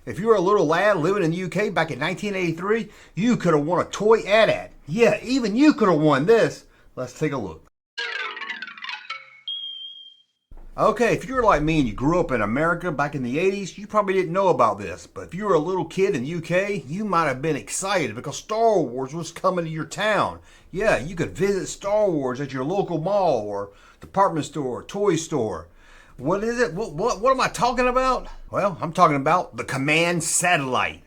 If you were a little lad living in the UK back in 1983, you could have won a toy AT-AT. Yeah, even you could have won this. Let's take a look. Okay, if you're like me and you grew up in America back in the 80s, you probably didn't know about this. But if you were a little kid in the UK, you might have been excited because Star Wars was coming to your town. Yeah, you could visit Star Wars at your local mall or department store, toy store. What is it? What am I talking about? Well, I'm talking about the command satellite.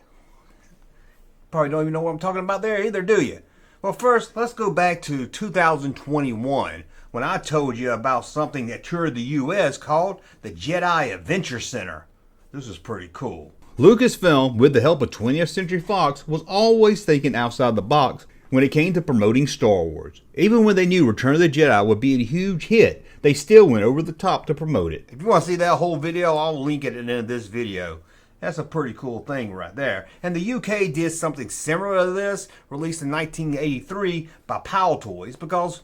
Probably don't even know what I'm talking about there either, do you? Well, first, let's go back to 2021 when I told you about something that toured the U.S. called the Jedi Adventure Center. This is pretty cool. Lucasfilm, with the help of 20th Century Fox, was always thinking outside the box when it came to promoting Star Wars. Even when they knew Return of the Jedi would be a huge hit, they still went over the top to promote it. If you want to see that whole video, I'll link it in this video. That's a pretty cool thing right there. And the UK did something similar to this, released in 1983 by PAL Toys, because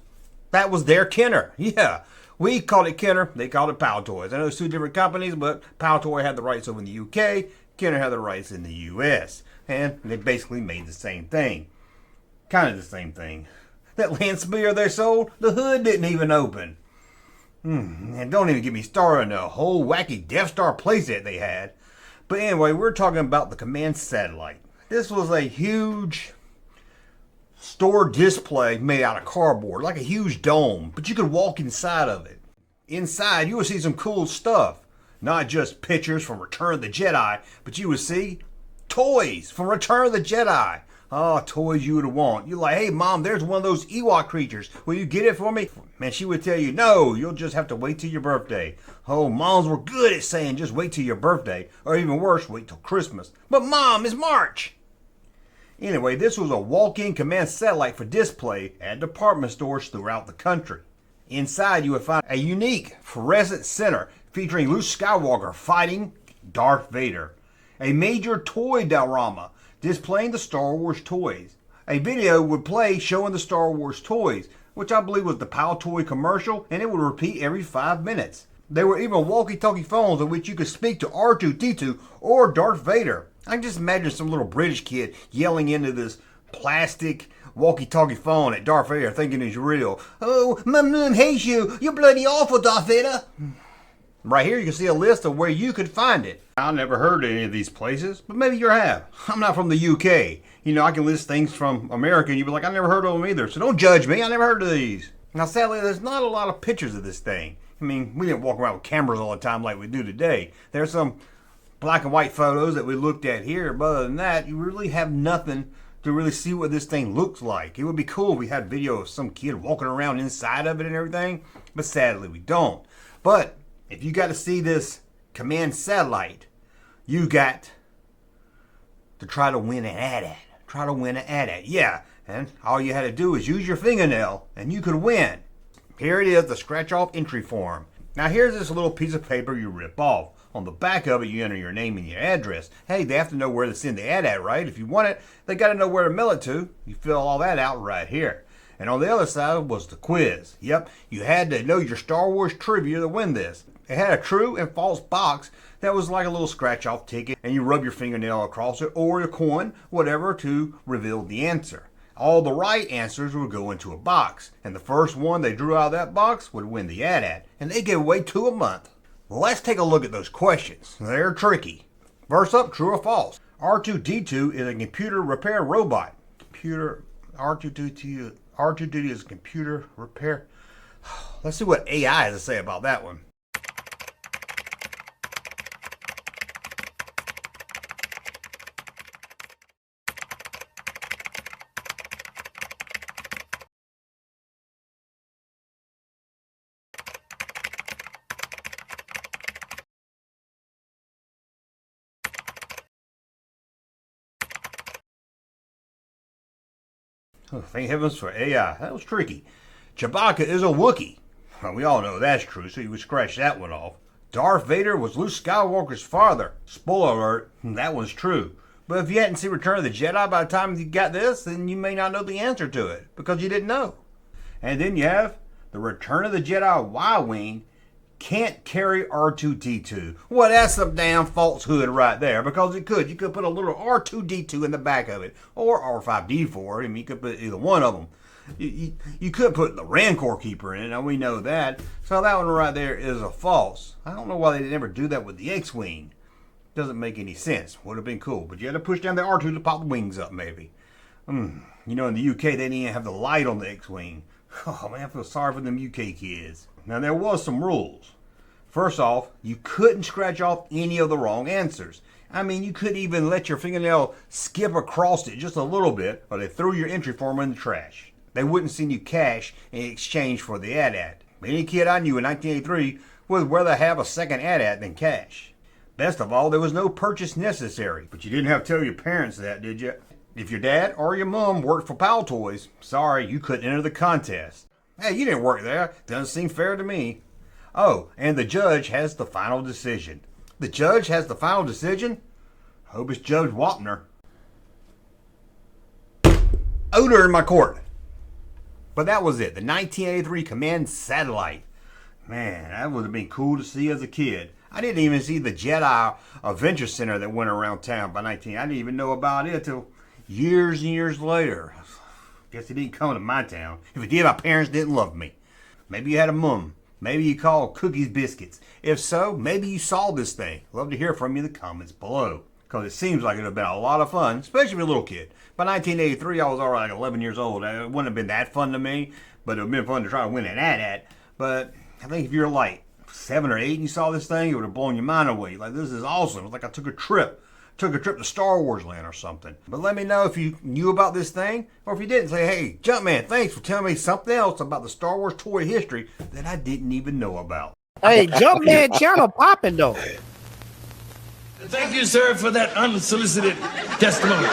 that was their Kenner. Yeah, we called it Kenner, they called it PAL Toys. I know it's two different companies, but PAL Toy had the rights over in the UK, Kenner had the rights in the US. And they basically made the same thing. Kind of the same thing. That land speeder they sold, the hood didn't even open. And don't even get me started on the whole wacky Death Star playset they had. But anyway, we're talking about the command satellite. This was a huge store display made out of cardboard, like a huge dome, but you could walk inside of it. Inside, you would see some cool stuff. Not just pictures from Return of the Jedi, but you would see toys from Return of the Jedi. Oh, toys you would want. You're like, hey, Mom, there's one of those Ewok creatures. Will you get it for me? Man, she would tell you, no, you'll just have to wait till your birthday. Oh, moms were good at saying just wait till your birthday. Or even worse, wait till Christmas. But Mom, it's March. Anyway, this was a walk-in command satellite for display at department stores throughout the country. Inside, you would find a unique fluorescent center featuring Luke Skywalker fighting Darth Vader. A major toy diorama displaying the Star Wars toys. A video would play showing the Star Wars toys, which I believe was the PAL Toy commercial, and it would repeat every 5 minutes. There were even walkie-talkie phones in which you could speak to R2-D2 or Darth Vader. I can just imagine some little British kid yelling into this plastic walkie-talkie phone at Darth Vader thinking he's real. Oh, my mom hates you. You're bloody awful, Darth Vader. Right here you can see a list of where you could find it. I never heard of any of these places, but maybe you have. I'm not from the UK. You know, I can list things from America and you'd be like, I never heard of them either, so don't judge me. I never heard of these. Now, sadly, there's not a lot of pictures of this thing. I mean, we didn't walk around with cameras all the time like we do today. There's some black and white photos that we looked at here, but other than that, you really have nothing to really see what this thing looks like. It would be cool if we had video of some kid walking around inside of it and everything, but sadly we don't. But if you got to see this command satellite, you got to try to win an AT-AT. Try to win an AT-AT. Yeah, and all you had to do is use your fingernail and you could win. Here it is, the scratch-off entry form. Now here's this little piece of paper you rip off. On the back of it, you enter your name and your address. Hey, they have to know where to send the AT-AT, right? If you want it, they got to know where to mail it to. You fill all that out right here. And on the other side was the quiz. Yep, you had to know your Star Wars trivia to win this. It had a true and false box that was like a little scratch-off ticket, and you rub your fingernail across it or your coin, whatever, to reveal the answer. All the right answers would go into a box, and the first one they drew out of that box would win the AT-AT, and they gave away 2 a month. Well, let's take a look at those questions. They're tricky. First up, true or false? R2-D2 is a computer repair robot. R2-D2 is computer repair. Let's see what AI has to say about that one. Oh, thank heavens for AI. That was tricky. Chewbacca is a Wookiee. Well, we all know that's true, so you would scratch that one off. Darth Vader was Luke Skywalker's father. Spoiler alert, that one's true. But if you hadn't seen Return of the Jedi by the time you got this, then you may not know the answer to it, because you didn't know. And then you have the Return of the Jedi Y-Wing can't carry R2-D2. Well, that's some damn falsehood right there, because it could. You could put a little R2-D2 in the back of it, or R5-D4. I mean, you could put either one of them. You could put the Rancor Keeper in it, and we know that. So that one right there is a false. I don't know why they didn't ever do that with the X-Wing. Doesn't make any sense. Would have been cool, but you had to push down the R2 to pop the wings up, maybe. You know, in the UK, they didn't even have the light on the X-Wing. Oh, man, I feel sorry for them UK kids. Now, there was some rules. First off, you couldn't scratch off any of the wrong answers. I mean, you couldn't even let your fingernail skip across it just a little bit, or they threw your entry form in the trash. They wouldn't send you cash in exchange for the AT-AT. Any kid I knew in 1983 would rather have a second AT-AT than cash. Best of all, there was no purchase necessary. But you didn't have to tell your parents that, did you? If your dad or your mom worked for Pal Toys, sorry, you couldn't enter the contest. Hey, you didn't work there. Doesn't seem fair to me. Oh, and the judge has the final decision. The judge has the final decision? Hope it's Judge Wapner. Odor in my court. But that was it, the 1983 Command Satellite. Man, that would have been cool to see as a kid. I didn't even see the Jedi Adventure Center that went around town by I didn't even know about it till years and years later. Guess it didn't come to my town. If it did, my parents didn't love me. Maybe you had a mum. Maybe you called cookies biscuits. If so, maybe you saw this thing. Love to hear from you in the comments below, because it seems like it would have been a lot of fun, especially for a little kid. By 1983, I was already like 11 years old. It wouldn't have been that fun to me, but it would have been fun to try to win an AT-AT. But I think if you're like 7 or 8 and you saw this thing, it would have blown your mind away. Like, this is awesome. It was like I took a trip to Star Wars Land or something. But let me know if you knew about this thing, or if you didn't, say, hey, Junkman, thanks for telling me something else about the Star Wars toy history that I didn't even know about. Hey, Junkman channel popping though. Thank you, sir, for that unsolicited testimony.